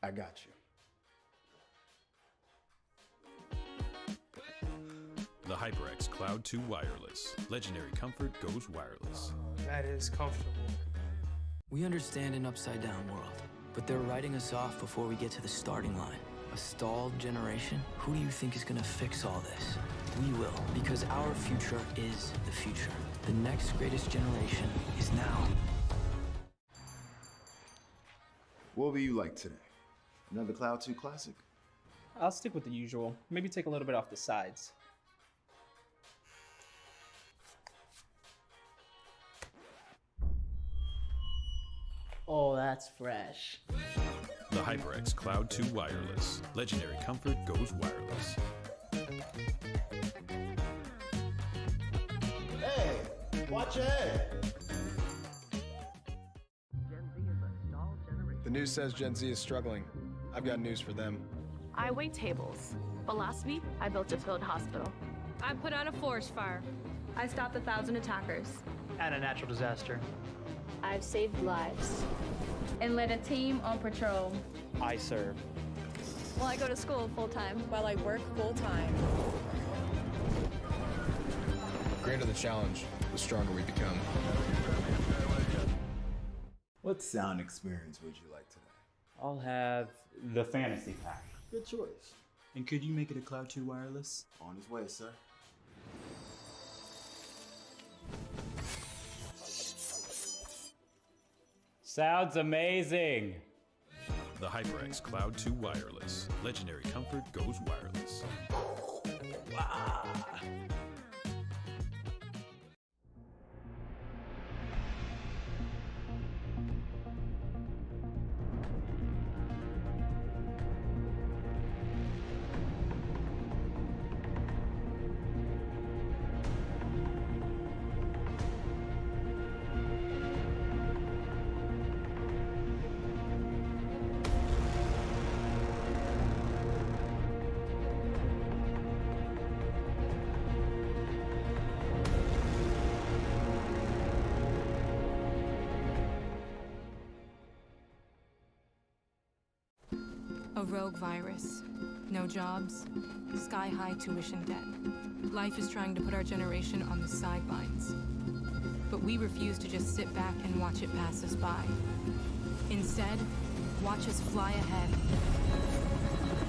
I got you. The HyperX Cloud 2 Wireless. Legendary comfort goes wireless. That is comfortable. We understand an upside-down world, but they're writing us off before we get to the starting line. A stalled generation? Who do you think is gonna fix all this? We will, because our future is the future. The next greatest generation is now. What will you like today? Another Cloud 2 Classic? I'll stick with the usual. Maybe take a little bit off the sides. Oh, that's fresh. The HyperX Cloud 2 Wireless. Legendary comfort goes wireless. Hey, watch ahead. The news says Gen Z is struggling. I've got news for them. I wait tables, but last week I built a field hospital. I put out a forest fire. I stopped 1,000 attackers. And a natural disaster. I've saved lives. And led a team on patrol. I serve. While I go to school full-time. While I work full-time. The greater the challenge, the stronger we become. What sound experience would you like today? I'll have the fantasy pack. Good choice. And could you make it a Cloud 2 Wireless? On his way, sir. Sounds amazing! The HyperX Cloud 2 Wireless. Legendary comfort goes wireless. A rogue virus. No jobs. Sky-high tuition debt. Life is trying to put our generation on the sidelines. But we refuse to just sit back and watch it pass us by. Instead, watch us fly ahead.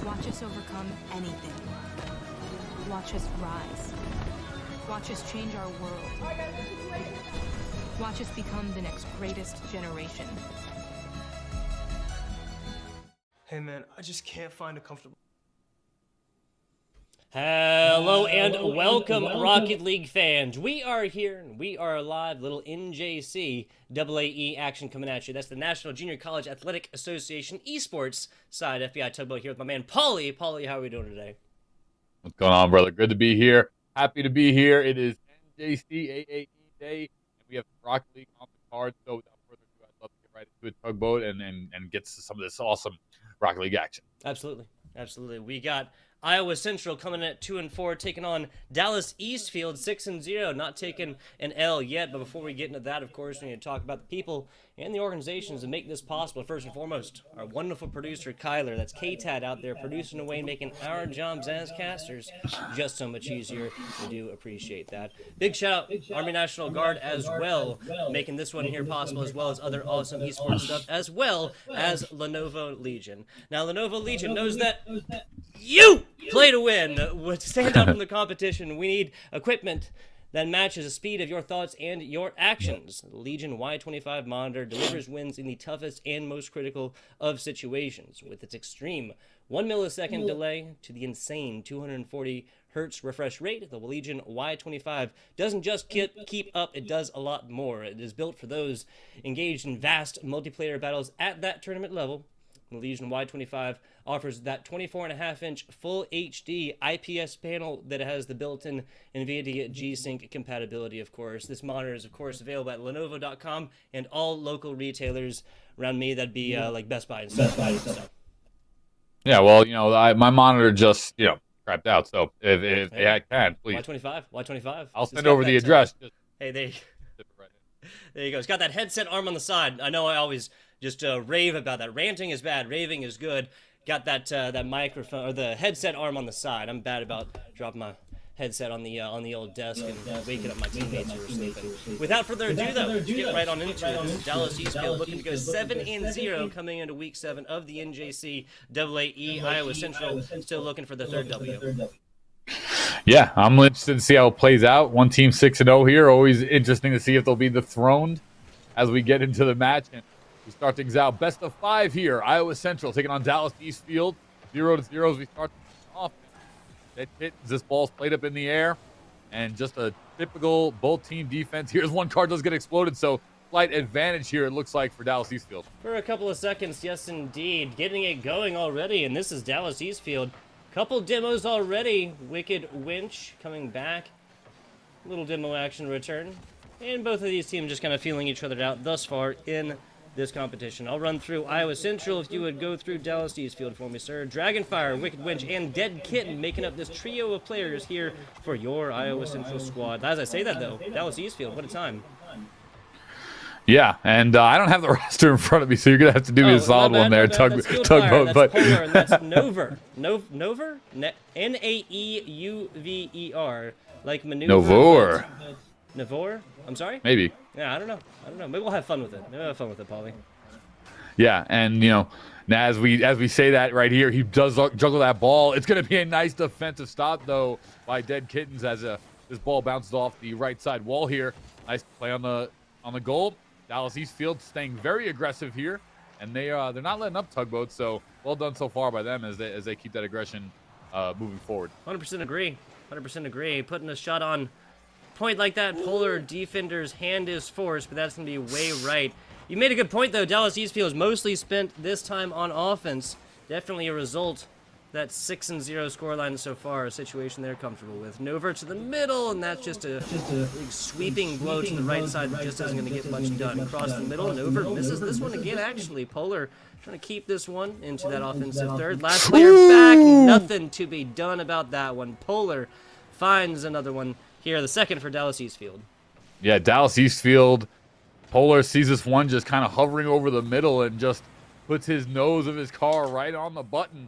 Watch us overcome anything. Watch us rise. Watch us change our world. Watch us become the next greatest generation. Hey man, I just can't find a comfortable... Hello and welcome, Rocket League fans. We are here and we are live. Little NJCAAE action coming at you. That's the National Junior College Athletic Association Esports side. FBI Tugboat here with my man Paulie. Paulie, how are we doing today? What's going on, brother? Good to be here. Happy to be here. It is NJCAAE Day, and we have Rocket League on the card. So without further ado, I'd love to get right into it, Tugboat, and get to some of this awesome Rocket League action. Absolutely. Absolutely. We got Iowa Central coming at 2-4, taking on Dallas Eastfield 6-0, not taking an L yet. But before we get into that, of course, we need to talk about the people and the organizations that make this possible. First and foremost, our wonderful producer, Kyler. That's K-Tad out there producing away and making our jobs as casters just so much easier. We do appreciate that. Big shout out, Army National Guard as well, making this one here possible, as well as other awesome esports stuff, as well as Lenovo Legion. Now, Lenovo Legion knows that you play to win. To stand out from the competition, we need equipment that matches the speed of your thoughts and your actions. The Legion Y25 monitor delivers wins in the toughest and most critical of situations. With its extreme 1 millisecond delay to the insane 240 hertz refresh rate, the Legion Y25 doesn't just keep up, it does a lot more. It is built for those engaged in vast multiplayer battles at that tournament level. The Legion Y25 offers that 24.5-inch full HD IPS panel that has the built-in NVIDIA G-Sync compatibility, of course. This monitor is, of course, available at Lenovo.com and all local retailers around me. That'd be like Best Buy and stuff. So. Yeah, well, my monitor just, crapped out. So if I can, please. Y25. I'll send over the address. Hey, There you go. It's got that headset arm on the side. I know I always just rave about that. Ranting is bad. Raving is good. Got that microphone or the headset arm on the side. I'm bad about dropping my headset on the old desk and waking up my teammates who are sleeping. Without further ado, though, let's get right on into it. This is Dallas Eastfield looking to go 7-0 coming into Week 7 of the NJCAAE. Iowa Central still looking for the third W. Yeah, I'm interested to see how it plays out. One team 6-0 here. Always interesting to see if they'll be dethroned as we get into the match. And we start things out. Best of 5 here. Iowa Central taking on Dallas Eastfield. 0-0 as we start off. That hit, this ball's played up in the air. And just a typical both team defense. Here's one card does get exploded. So slight advantage here, it looks like, for Dallas Eastfield. For a couple of seconds, yes, indeed. Getting it going already. And this is Dallas Eastfield. Couple demos already. Wicked Winch coming back. Little demo action return. And both of these teams just kind of feeling each other out thus far in this competition. I'll run through Iowa Central if you would go through Dallas Eastfield for me, sir. Dragonfire, Wicked Winch, and Dead Kitten making up this trio of players here for your Iowa Central squad. As I say that, though, Dallas Eastfield, what a time. Yeah, and I don't have the roster in front of me, so you're going to have to do me a solid one there, Tugboat. That's But Polar, and that's Nover. Nover? N-A-E-U-V-E-R. Like maneuver. Novor. Navor? I'm sorry? Maybe. Yeah, I don't know. Maybe we'll have fun with it. Paulie. Yeah, and, you know, now as we say that right here, he does juggle that ball. It's going to be a nice defensive stop, though, by Dead Kittens as this ball bounces off the right side wall here. Nice play on the goal. Dallas Eastfield staying very aggressive here, and they're not letting up Tugboat. So well done so far by them as they keep that aggression moving forward. 100% agree. 100% agree. Putting a shot on point like that, Polar defender's hand is forced, but that's gonna be way right. You made a good point though. Dallas Eastfield has mostly spent this time on offense. Definitely a result. That 6-0 scoreline so far, a situation they're comfortable with. Nover to the middle, and that's just a big sweeping blow to the right side that just isn't going to get much done. Across the middle, Nover misses this one again, actually. Polar trying to keep this one into that offensive third. Last player back, nothing to be done about that one. Polar finds another one here, the second for Dallas Eastfield. Yeah, Dallas Eastfield. Polar sees this one just kind of hovering over the middle and just puts his nose of his car right on the button.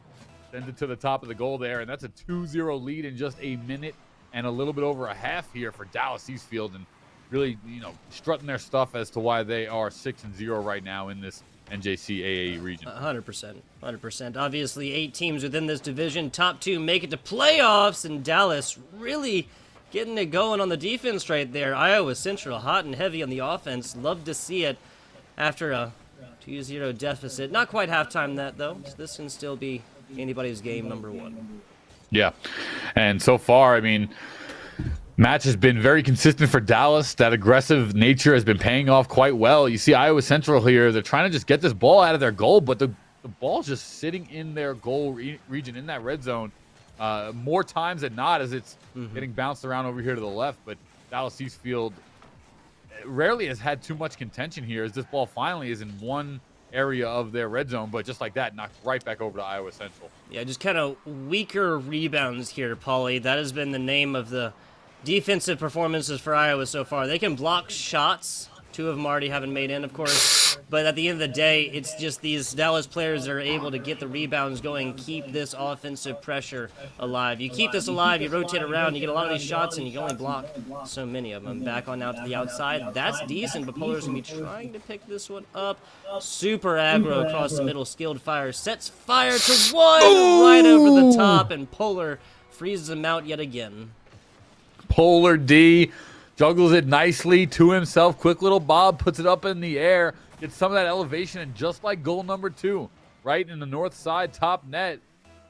Sends it to the top of the goal there, and that's a 2-0 lead in just a minute and a little bit over a half here for Dallas Eastfield, and really, you know, strutting their stuff as to why they are 6-0 right now in this NJCAAE region. 100%. Obviously, 8 teams within this division. Top 2 make it to playoffs, and Dallas really getting it going on the defense right there. Iowa Central hot and heavy on the offense. Love to see it after a 2-0 deficit. Not quite halftime that, though. This can still be anybody's game number 1. Yeah, and so far, I mean, match has been very consistent for Dallas. That aggressive nature has been paying off quite well. You see Iowa Central here, they're trying to just get this ball out of their goal, but the ball's just sitting in their goal region, in that red zone, more times than not as it's getting bounced around over here to the left. But Dallas Eastfield rarely has had too much contention here, as this ball finally is in one area of their red zone, but just like that, knocked right back over to Iowa Central. Yeah, just kind of weaker rebounds here, Paulie. That has been the name of the defensive performances for Iowa so far. They can block shots. 2 of them already haven't made in, of course. But at the end of the day, it's just these Dallas players that are able to get the rebounds going, keep this offensive pressure alive. You keep this alive, you rotate around, you get a lot of these shots, and you can only block so many of them. Back on out to the outside. That's decent, but Polar's going to be trying to pick this one up. Super aggro across the middle. Skilled fire. Sets fire to one right over the top, and Polar freezes him out yet again. Polar D juggles it nicely to himself. Quick little bob, puts it up in the air, gets some of that elevation, and just like goal number 2, right in the north side top net,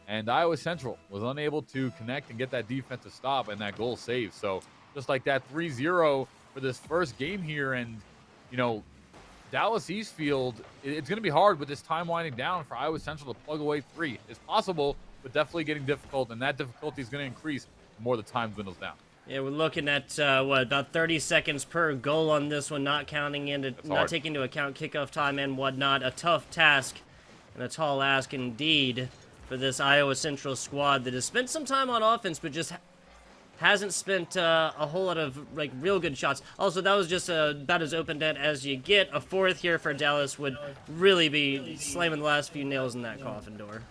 and Iowa Central was unable to connect and get that defensive stop and that goal saved. So just like that, 3-0 for this first game here, and, you know, Dallas Eastfield, it's going to be hard with this time winding down for Iowa Central to plug away 3. It's possible, but definitely getting difficult, and that difficulty is going to increase the more the time dwindles down. Yeah, we're looking at, about 30 seconds per goal on this one, not taking into account kickoff time and whatnot. A tough task and a tall ask indeed for this Iowa Central squad that has spent some time on offense, but just hasn't spent a whole lot of like real good shots. Also, that was just about as open net as you get. A fourth here for Dallas would really be slamming the last few nails in that coffin door.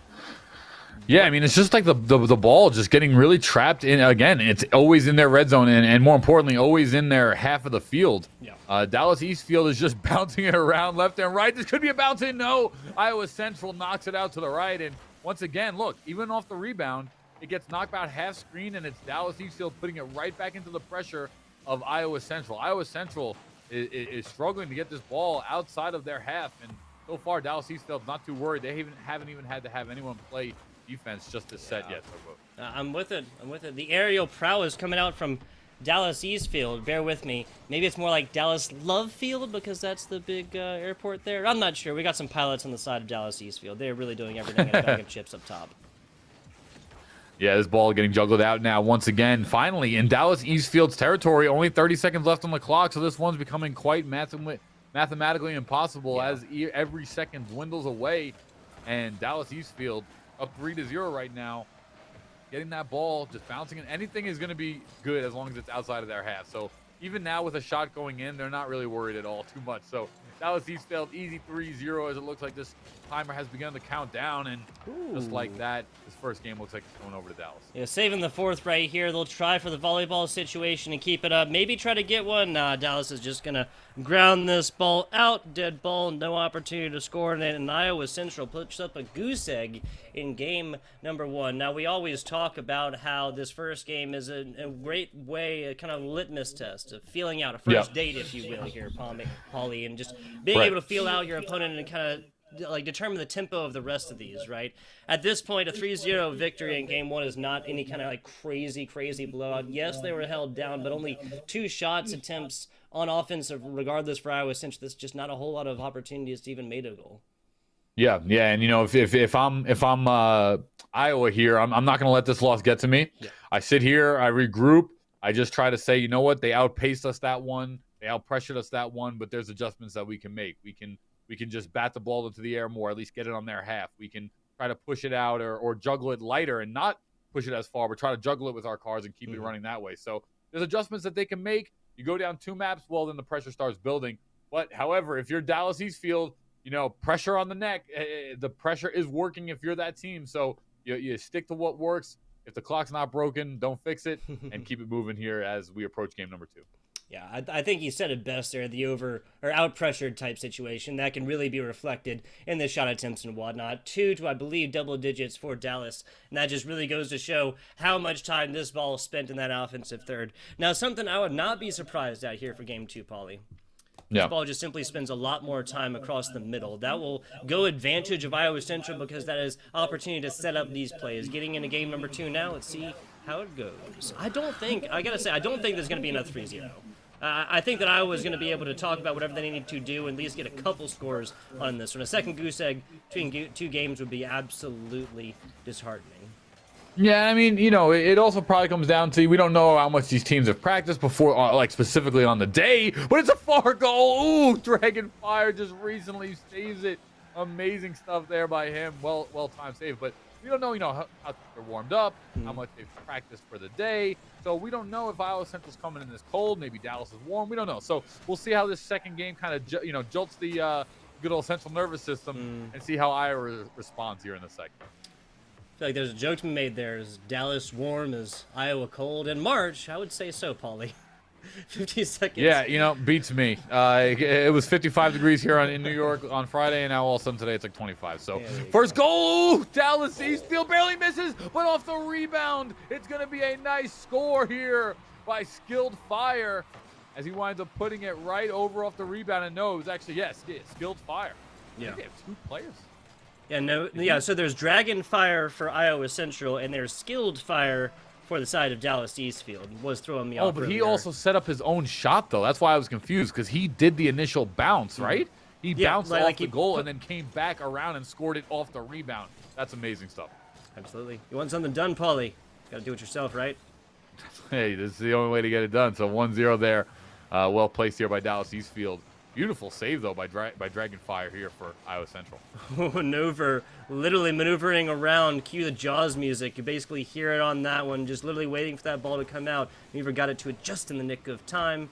Yeah, I mean, it's just like the ball just getting really trapped in. Again, it's always in their red zone, and more importantly, always in their half of the field. Yeah. Dallas Eastfield is just bouncing it around left and right. This could be a bounce in. No, Iowa Central knocks it out to the right. And once again, look, even off the rebound, it gets knocked about half screen, and it's Dallas Eastfield putting it right back into the pressure of Iowa Central. Iowa Central is struggling to get this ball outside of their half, and so far, Dallas Eastfield's not too worried. They haven't even had to have anyone play defense just this set yet. I'm with it. The aerial prowess coming out from Dallas Eastfield. Bear with me. Maybe it's more like Dallas Love Field because that's the big airport there. I'm not sure. We got some pilots on the side of Dallas Eastfield. They're really doing everything in a bag of chips up top. Yeah, this ball getting juggled out now once again. Finally, in Dallas Eastfield's territory, only 30 seconds left on the clock, so this one's becoming quite mathematically impossible as every second dwindles away. And Dallas Eastfield up 3-0 right now. Getting that ball, just bouncing in. Anything is going to be good as long as it's outside of their half. So even now with a shot going in, they're not really worried at all too much. So Dallas Eastfield, easy 3-0 as it looks like this timer has begun to count down. And just like that, this first game looks like it's going over to Dallas. Yeah, saving the fourth right here. They'll try for the volleyball situation and keep it up. Maybe try to get one. Nah, Dallas is just going to ground this ball out. Dead ball, no opportunity to score. And Iowa Central puts up a goose egg in game number 1. Now, we always talk about how this first game is a great way, a kind of litmus test of feeling out a first date, if you will, here, Paulie, and just being able to feel out your opponent and kind of like determine the tempo of the rest of these, right? At this point, a 3-0 victory in game 1 is not any kind of like crazy blowout. Yes, they were held down, but only 2 shots attempts on offense, regardless for Iowa Central. There's just not a whole lot of opportunities to even make a goal. Yeah, and you know, if I'm Iowa here, I'm not gonna let this loss get to me. Yeah. I sit here, I regroup, I just try to say, you know what, they outpaced us that one, they outpressured us that one, but there's adjustments that we can make. We can just bat the ball into the air more, at least get it on their half. We can try to push it out or juggle it lighter and not push it as far, but try to juggle it with our cars and keep it running that way. So there's adjustments that they can make. You go down 2 maps, well, then the pressure starts building. But however, if you're Dallas Eastfield, you know, pressure on the neck, the pressure is working if you're that team. So you stick to what works. If the clock's not broken, don't fix it and keep it moving here as we approach game number 2. Yeah, I think you said it best there, the over or out pressured type situation. That can really be reflected in the shot attempts and whatnot. 2 to, I believe, double digits for Dallas. And that just really goes to show how much time this ball is spent in that offensive third. Now, something I would not be surprised at here for game 2, Paulie. This ball just simply spends a lot more time across the middle. That will go advantage of Iowa Central because that is opportunity to set up these plays. Getting into game number 2 now, let's see how it goes. I don't think there's going to be another 3-0. I think that Iowa's going to be able to talk about whatever they need to do and at least get a couple scores on this one. A second goose egg between 2 games would be absolutely disheartening. Yeah, I mean, you know, it also probably comes down to we don't know how much these teams have practiced before, like specifically on the day, but it's a far goal. Ooh, Dragonfire just recently saves it. Amazing stuff there by him. Well timed save, but we don't know, you know, how they're warmed up, how much they've practiced for the day. So we don't know if Iowa Central's coming in this cold. Maybe Dallas is warm. We don't know. So we'll see how this second game kind of, jolts the good old central nervous system and see how Iowa responds here in the second. I feel like there's a joke to be made there. Is Dallas warm? Is Iowa cold? In March, I would say so, Paulie. 50 seconds. Yeah, you know, beats me. It was 55 degrees here in New York on Friday, and now all of a sudden today it's like 25. So first goal, Dallas Eastfield barely misses, but off the rebound, it's going to be a nice score here by Skilled Fire as he winds up putting it right over off the rebound. And no, it was actually, Skilled Fire. Yeah. They have 2 players. Yeah, so there's Dragonfire for Iowa Central, and there's Skilled Fire for the side of Dallas Eastfield. Was throwing me off. Oh, but he also set up his own shot, though. That's why I was confused, because he did the initial bounce, right? He bounced off the goal and then came back around and scored it off the rebound. That's amazing stuff. Absolutely. You want something done, Paulie? Got to do it yourself, right? Hey, this is the only way to get it done. So 1-0 there. Well placed here by Dallas Eastfield. Beautiful save, though, by Dragonfire here for Iowa Central. Maneuver, literally maneuvering around. Cue the Jaws music. You basically hear it on that one, just literally waiting for that ball to come out. Maneuver got it to it just in the nick of time.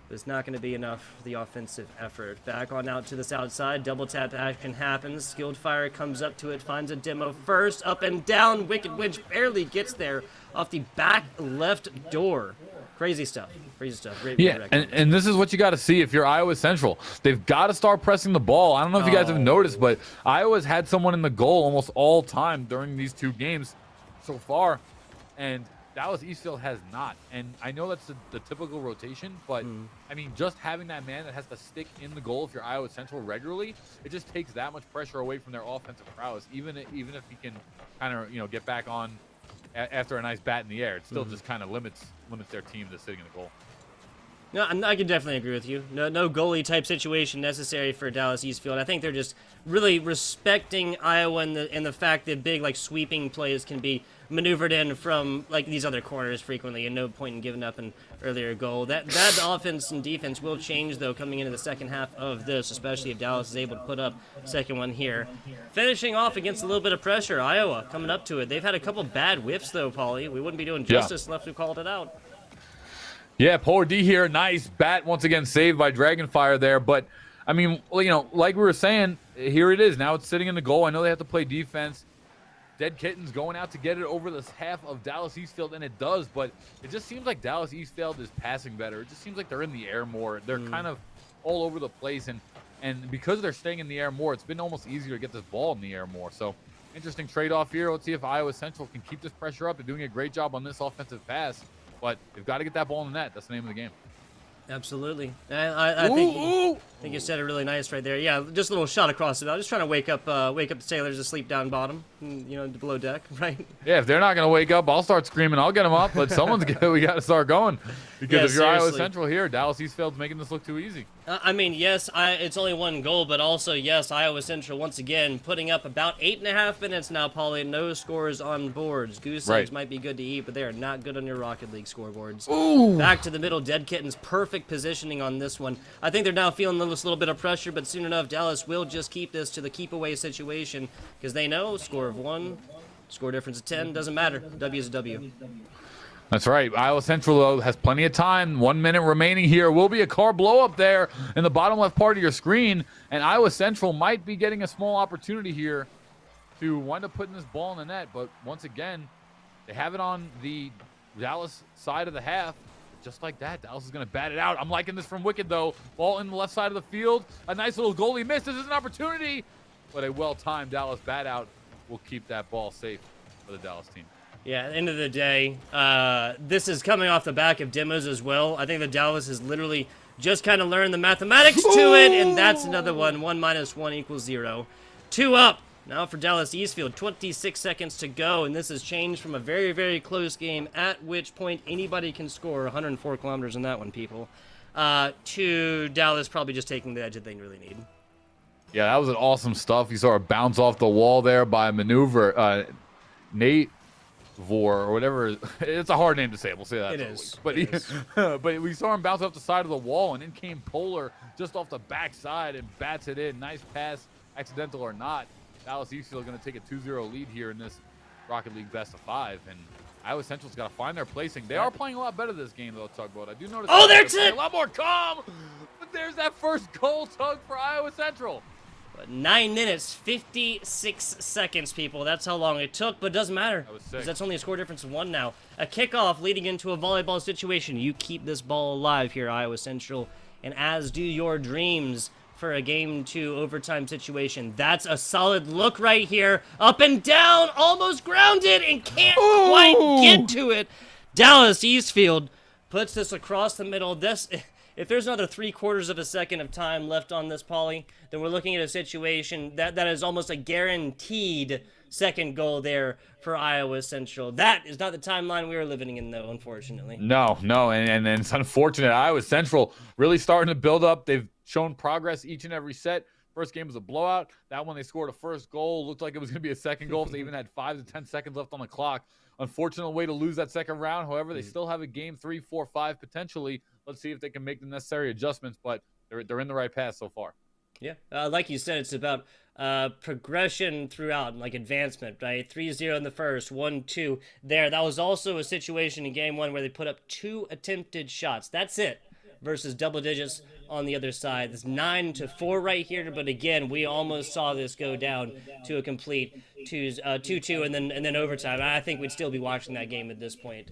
But it's not going to be enough for the offensive effort. Back on out to this outside. Double tap action happens. Skilled Fire comes up to it, finds a demo first. Up and down. Wicked Witch barely gets there off the back left door. Crazy stuff. Crazy stuff. Great and this is what you got to see if you're Iowa Central. They've got to start pressing the ball. I don't know if you guys have noticed, but Iowa's had someone in the goal almost all time during these 2 games so far, and Dallas Eastfield has not. And I know that's the typical rotation, but I mean, just having that man that has to stick in the goal if you're Iowa Central regularly, it just takes that much pressure away from their offensive prowess. Even if he can kind of get back on after a nice bat in the air, it still just kind of limits their team to sitting in the goal. No, I can definitely agree with you. No goalie type situation necessary for Dallas Eastfield. I think they're just really respecting Iowa and the fact that big sweeping plays can be maneuvered in from these other corners frequently, and no point in giving up an earlier goal. That offense and defense will change though coming into the second half of this, especially if Dallas is able to put up second one here. Finishing off against a little bit of pressure, Iowa coming up to it. They've had a couple bad whiffs though, Paulie. We wouldn't be doing justice unless we called it out. Yeah, Polar D here. Nice bat once again saved by Dragonfire there. But, I mean, like we were saying, here it is. Now it's sitting in the goal. I know they have to play defense. Dead Kittens going out to get it over this half of Dallas Eastfield, and it does. But it just seems like Dallas Eastfield is passing better. It just seems like they're in the air more. They're kind of all over the place. And because they're staying in the air more, it's been almost easier to get this ball in the air more. So, interesting trade-off here. Let's see if Iowa Central can keep this pressure up. They're doing a great job on this offensive pass. But they've got to get that ball in the net. That's the name of the game. Absolutely. I think you said it really nice right there. Yeah, just a little shot across the bow. Just trying to wake up the sailors asleep down bottom, below deck, right? Yeah, if they're not going to wake up, I'll start screaming. I'll get them up, but we got to start going. Because if you're Iowa Central here, Dallas Eastfield's making this look too easy. I mean, yes, it's only 1 goal, but also, yes, Iowa Central, once again, putting up about 8.5 minutes now, Paulie. No scores on boards. Goose eggs might be good to eat, but they are not good on your Rocket League scoreboards. Ooh. Back to the middle, Dead Kittens, perfect positioning on this one. I think they're now feeling this little bit of pressure, but soon enough, Dallas will just keep this to the keep-away situation because they know score of 1, score difference of 10, doesn't matter. W is a W. That's right. Iowa Central, though, has plenty of time. 1 minute remaining here. Will be a car blow up there in the bottom left part of your screen. And Iowa Central might be getting a small opportunity here to wind up putting this ball in the net. But once again, they have it on the Dallas side of the half. Just like that, Dallas is going to bat it out. I'm liking this from Wicked, though. Ball in the left side of the field. A nice little goalie miss. This is an opportunity. But a well-timed Dallas bat out will keep that ball safe for the Dallas team. Yeah, at the end of the day, this is coming off the back of demos as well. I think that Dallas has literally just kind of learned the mathematics to it, and that's another one. 1 minus 1 equals 0. 2 up. Now for Dallas Eastfield, 26 seconds to go, and this has changed from a very, very close game, at which point anybody can score 104 kilometers in that one, people, to Dallas probably just taking the edge that they really need. Yeah, that was an awesome stuff. You saw it bounce off the wall there by Maneuver. Nate Vor or whatever. It's a hard name to say. We'll say that. It is. But but we saw him bounce off the side of the wall, and in came Polar just off the backside and bats it in. Nice pass, accidental or not. Dallas Eastfield going to take a 2-0 lead here in this Rocket League best of 5, and Iowa Central's got to find their placing. They are playing a lot better this game, though, Tugboat. I do notice. Oh, there's it! A lot more calm, but there's that first goal, Tug, for Iowa Central. 9 minutes, 56 seconds, people. That's how long it took, but it doesn't matter. That was sick. That's only a score difference of 1 now. A kickoff leading into a volleyball situation. You keep this ball alive here, Iowa Central, and as do your dreams for a Game 2 overtime situation. That's a solid look right here. Up and down, almost grounded, and can't quite get to it. Dallas Eastfield puts this across the middle. If there's another 3/4 of a second of time left on this, Paulie, then we're looking at a situation that is almost a guaranteed second goal there for Iowa Central. That is not the timeline we are living in, though, unfortunately. No, and it's unfortunate. Iowa Central really starting to build up. They've shown progress each and every set. First game was a blowout. That one they scored a first goal. Looked like it was going to be a second goal if they even had 5 to 10 seconds left on the clock. Unfortunate way to lose that second round. However, they still have a game 3, 4, 5 potentially. Let's see if they can make the necessary adjustments. But they're in the right path so far. Yeah, like you said, it's about progression throughout, like advancement, right? 3-0 in the first, 1-2 there. That was also a situation in game 1 where they put up 2 attempted shots. That's it, versus double digits on the other side. It's 9-4 right here, but again, we almost saw this go down to a complete 2-2 and then overtime. I think we'd still be watching that game at this point.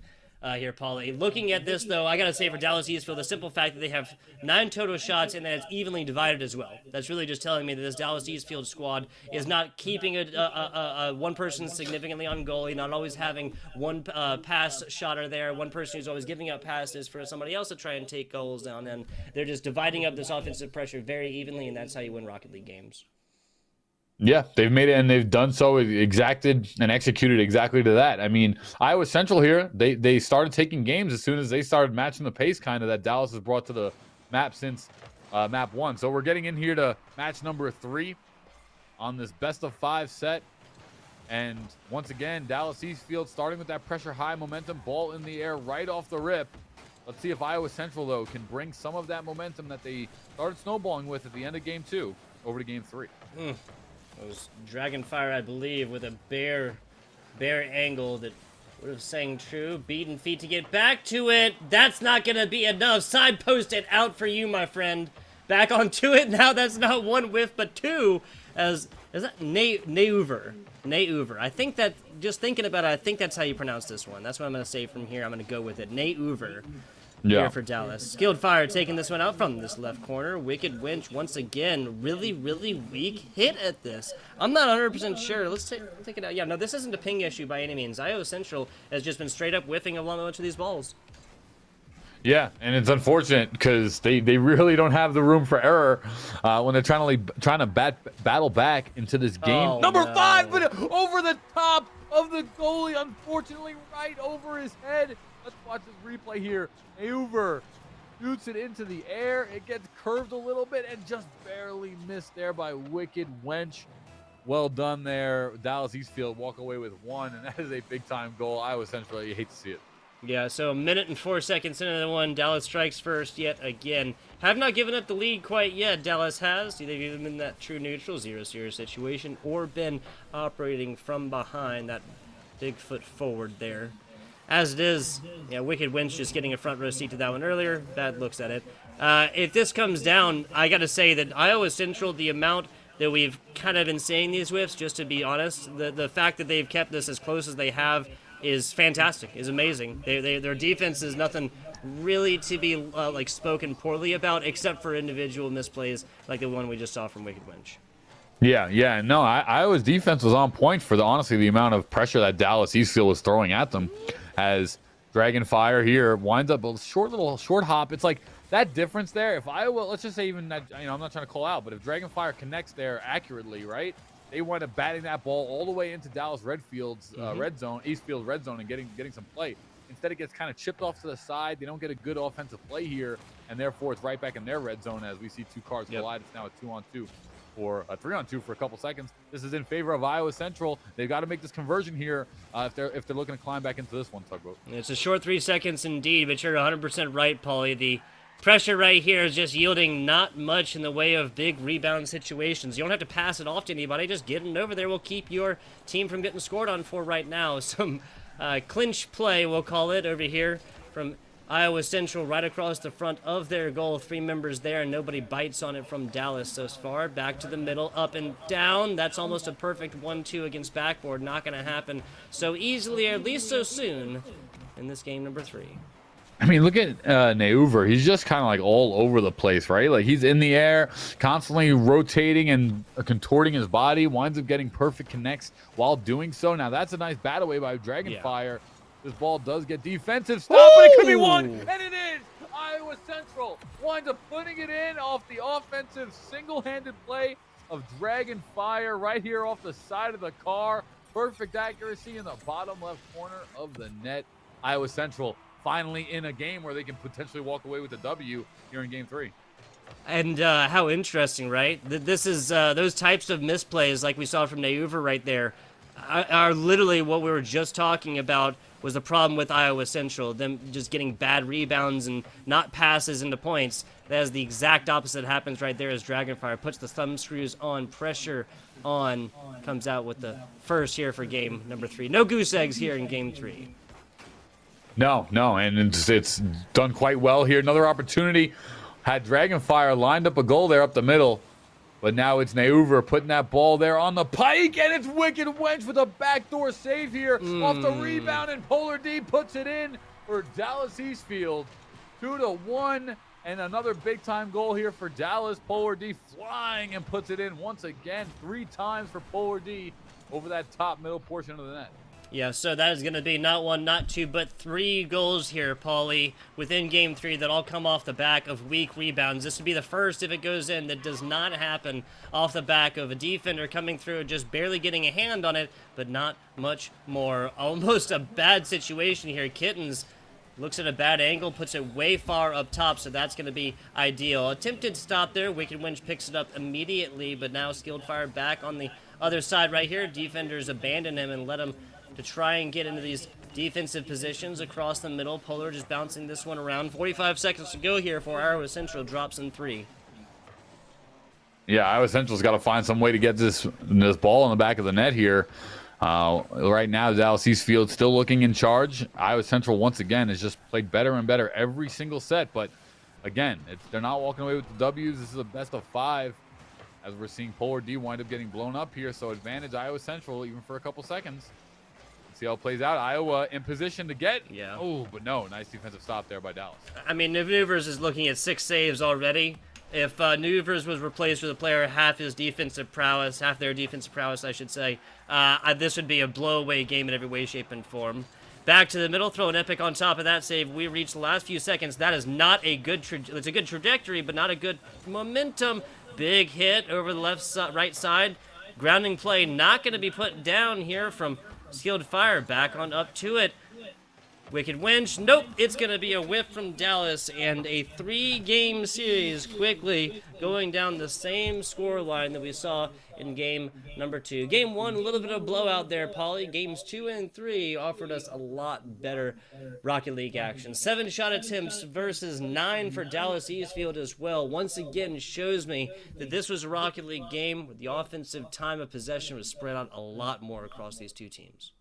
Here, Paulie. Looking at this, though, I got to say for Dallas Eastfield, the simple fact that they have 9 total shots and that it's evenly divided as well. That's really just telling me that this Dallas Eastfield squad is not keeping one person significantly on goal, not always having one pass shotter there, one person who's always giving up passes for somebody else to try and take goals down, and they're just dividing up this offensive pressure very evenly, and that's how you win Rocket League games. Yeah, they've made it, and they've done so, exacted and executed exactly to that. I mean, Iowa Central here, they started taking games as soon as they started matching the pace kind of that Dallas has brought to the map since map 1. So we're getting in here to match number 3 on this best-of-5 set. And once again, Dallas Eastfield starting with that pressure high momentum, ball in the air right off the rip. Let's see if Iowa Central, though, can bring some of that momentum that they started snowballing with at the end of game 2 over to game 3. It was Dragonfire, I believe, with a bare angle that would have sang true. Beaten feet to get back to it. That's not going to be enough. Side posted out for you, my friend. Back onto it. Now that's not 1 whiff, but 2. Is that Neuver? Neuver. I think that, just thinking about it, I think that's how you pronounce this one. That's what I'm going to say from here. I'm going to go with it. Neuver. Yeah. Here for Dallas. Skilled Fire taking this one out from this left corner. Wicked Winch, once again, really weak hit at this. I'm not 100% sure. Let's take it out. Yeah, no, this isn't a ping issue by any means. Iowa Central has just been straight up whiffing along a bunch of these balls. Yeah, and it's unfortunate because they really don't have the room for error when they're trying to battle back into this game. Oh, Number no. 5, but over the top of the goalie, unfortunately, right over his head. Let's watch this replay here. Neuver shoots it into the air. It gets curved a little bit and just barely missed there by Wicked Wench. Well done there. Dallas Eastfield walk away with 1, and that is a big-time goal. Iowa Central, you hate to see it. Yeah, so 1 minute and 4 seconds into the one. Dallas strikes first yet again. Have not given up the lead quite yet. Dallas has. They've either been in that true neutral 0-0 situation or been operating from behind, that big foot forward there. As it is, yeah, Wicked Winch just getting a front row seat to that one earlier. Bad looks at it. If this comes down, I got to say that Iowa Central, the amount that we've kind of been seeing these whiffs, just to be honest, the fact that they've kept this as close as they have is fantastic, is amazing. Their defense is nothing really to be like spoken poorly about, except for individual misplays like the one we just saw from Wicked Winch. Yeah, no, Iowa's defense was on point for honestly the amount of pressure that Dallas Eastfield was throwing at them. As Dragonfire here winds up a short hop. It's like that difference there. If Iowa, let's just say even that, I'm not trying to call out, but if Dragonfire connects there accurately, right, they wind up batting that ball all the way into Dallas Redfield's red zone, Eastfield red zone, and getting some play. Instead, it gets kind of chipped off to the side. They don't get a good offensive play here, and therefore it's right back in their red zone as we see 2 cars collide. It's now a 2-on-2. Or a 3-on-2 for a couple seconds. This is in favor of Iowa Central. They've got to make this conversion here if they're looking to climb back into this one, Tugboat. It's a short 3 seconds indeed, but you're 100% right, Paulie. The pressure right here is just yielding not much in the way of big rebound situations. You don't have to pass it off to anybody. Just getting over there will keep your team from getting scored on for right now. Some clinch play, we'll call it, over here from Iowa Central right across the front of their goal. 3 members there, and nobody bites on it from Dallas so far. Back to the middle, up and down. That's almost a perfect 1-2 against backboard. Not going to happen so easily, or at least so soon, in this game number 3. I mean, look at Neuver. He's just kind of like all over the place, right? Like he's in the air, constantly rotating and contorting his body, winds up getting perfect connects while doing so. Now, that's a nice bat away by Dragonfire. Yeah. This ball does get defensive. Stop, but it could be 1, and it is. Iowa Central winds up putting it in off the offensive single-handed play of Dragonfire right here off the side of the car. Perfect accuracy in the bottom left corner of the net. Iowa Central finally in a game where they can potentially walk away with a W here in game 3. And how interesting, right? This is those types of misplays like we saw from Neuver right there. are literally what we were just talking about was the problem with Iowa Central, them just getting bad rebounds and not passes into points. That is the exact opposite happens right there as Dragonfire puts the thumb screws on, pressure on, comes out with the first here for game number 3. No goose eggs here in game 3. No, and it's done quite well here. Another opportunity. Had Dragonfire lined up a goal there up the middle. But now it's Neuver putting that ball there on the pike, and it's Wicked Wench with a backdoor save here off the rebound, and Polar D puts it in for Dallas Eastfield. 2-1, and another big-time goal here for Dallas. Polar D flying and puts it in once again, 3 times for Polar D over that top middle portion of the net. Yeah, so that is going to be not 1, not 2, but 3 goals here, Paulie, within Game 3 that all come off the back of weak rebounds. This would be the first, if it goes in, that does not happen off the back of a defender coming through and just barely getting a hand on it, but not much more. Almost a bad situation here. Kittens looks at a bad angle, puts it way far up top, so that's going to be ideal. Attempted stop there. Wicked Winch picks it up immediately, but now Skilled Fire back on the other side right here. Defenders abandon him and let him to try and get into these defensive positions across the middle. Polar just bouncing this one around. 45 seconds to go here for Iowa Central. Drops in 3. Yeah, Iowa Central's got to find some way to get this ball in the back of the net here. Right now, Dallas Eastfield still looking in charge. Iowa Central, once again, has just played better and better every single set. But, again, they're not walking away with the W's. This is a best of 5, as we're seeing Polar D wind up getting blown up here. So advantage Iowa Central, even for a couple seconds. See how it plays out. Iowa in position to get. Yeah. Oh, but no. Nice defensive stop there by Dallas. I mean, Nuvers is looking at 6 saves already. If Nuvers was replaced with a player half their defensive prowess, I should say, this would be a blow-away game in every way, shape, and form. Back to the middle, throw an epic on top of that save. We reached the last few seconds. That is not a good it's a good trajectory, but not a good momentum. Big hit over the right side. Grounding play not going to be put down here from Skilled Fire. Back on up to it. Wicked Winch. Nope. It's going to be a whiff from Dallas, and a 3-game series quickly going down the same score line that we saw in game number 2. Game 1, a little bit of blowout there, Paulie. Games 2 and 3 offered us a lot better Rocket League action. 7 shot attempts versus 9 for Dallas Eastfield as well. Once again, shows me that this was a Rocket League game where the offensive time of possession was spread out a lot more across these two teams.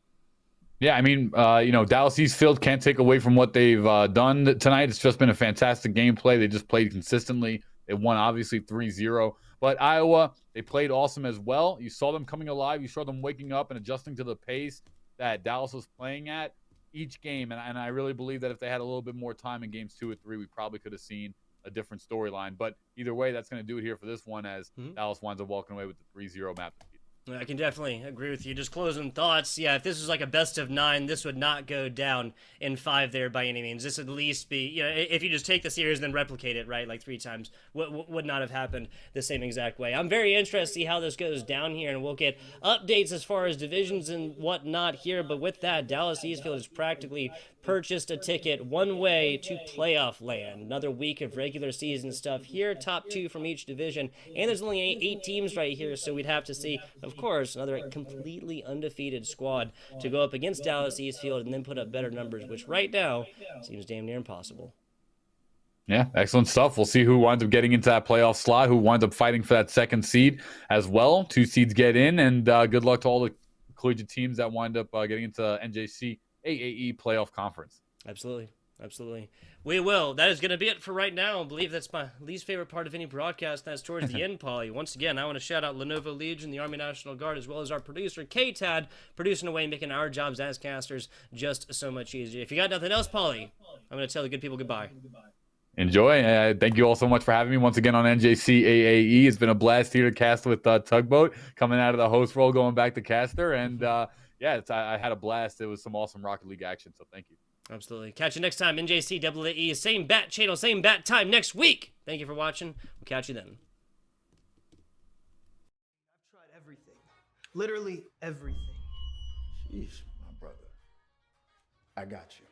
Yeah, I mean, Dallas Eastfield can't take away from what they've done tonight. It's just been a fantastic gameplay. They just played consistently. They won, obviously, 3-0. But Iowa, they played awesome as well. You saw them coming alive. You saw them waking up and adjusting to the pace that Dallas was playing at each game. And I really believe that if they had a little bit more time in games 2 or 3, we probably could have seen a different storyline. But either way, that's going to do it here for this one, as Dallas winds up walking away with the 3-0 map defeat. I can definitely agree with you. Just closing thoughts. Yeah, if this was like a best of 9, this would not go down in 5 there by any means. This would at least be, if you just take the series and then replicate it, right, like 3 times, would not have happened the same exact way. I'm very interested to see how this goes down here, and we'll get updates as far as divisions and whatnot here. But with that, Dallas Eastfield has practically purchased a ticket one way to playoff land. Another week of regular season stuff here, top 2 from each division, and there's only 8 teams right here, so we'd have to see, of course, another completely undefeated squad to go up against Dallas Eastfield and then put up better numbers, which right now seems damn near impossible. Yeah, excellent stuff. We'll see who winds up getting into that playoff slot, who winds up fighting for that 2nd seed as well. 2 seeds get in, and good luck to all the collegiate teams that wind up getting into NJCAAE playoff conference. Absolutely. We will. That is going to be it for right now. I believe that's my least favorite part of any broadcast. That's towards the end, Paulie. Once again, I want to shout out Lenovo Legion, the Army National Guard, as well as our producer, K-Tad, producing away, making our jobs as casters just so much easier. If you got nothing else, Paulie, I'm going to tell the good people goodbye. Enjoy. Thank you all so much for having me once again on NJCAAE. It's been a blast here to cast with Tugboat, coming out of the host role, going back to caster. And I had a blast. It was some awesome Rocket League action, so thank you. Absolutely. Catch you next time. NJCAAE, same bat channel, same bat time next week. Thank you for watching. We'll catch you then. I've tried everything. Literally everything. Sheesh, my brother. I got you.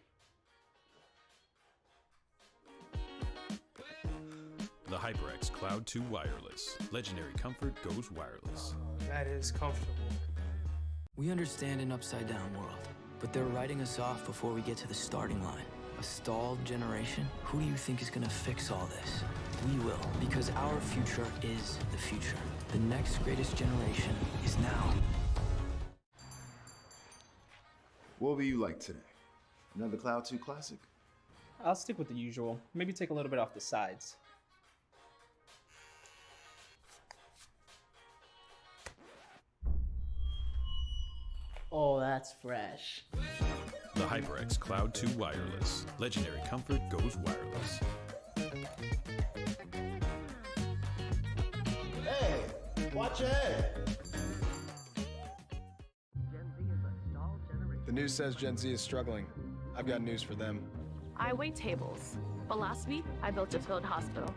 The HyperX Cloud 2 Wireless. Legendary comfort goes wireless. That is comfortable. We understand an upside-down world, but they're writing us off before we get to the starting line. A stalled generation? Who do you think is gonna fix all this? We will, because our future is the future. The next greatest generation is now. What will you like today? Another Cloud 2 classic? I'll stick with the usual. Maybe take a little bit off the sides. Oh, that's fresh. The HyperX Cloud 2 Wireless. Legendary comfort goes wireless. Hey, watch ahead. The news says Gen Z is struggling. I've got news for them. I wait tables, but last week I built a field hospital.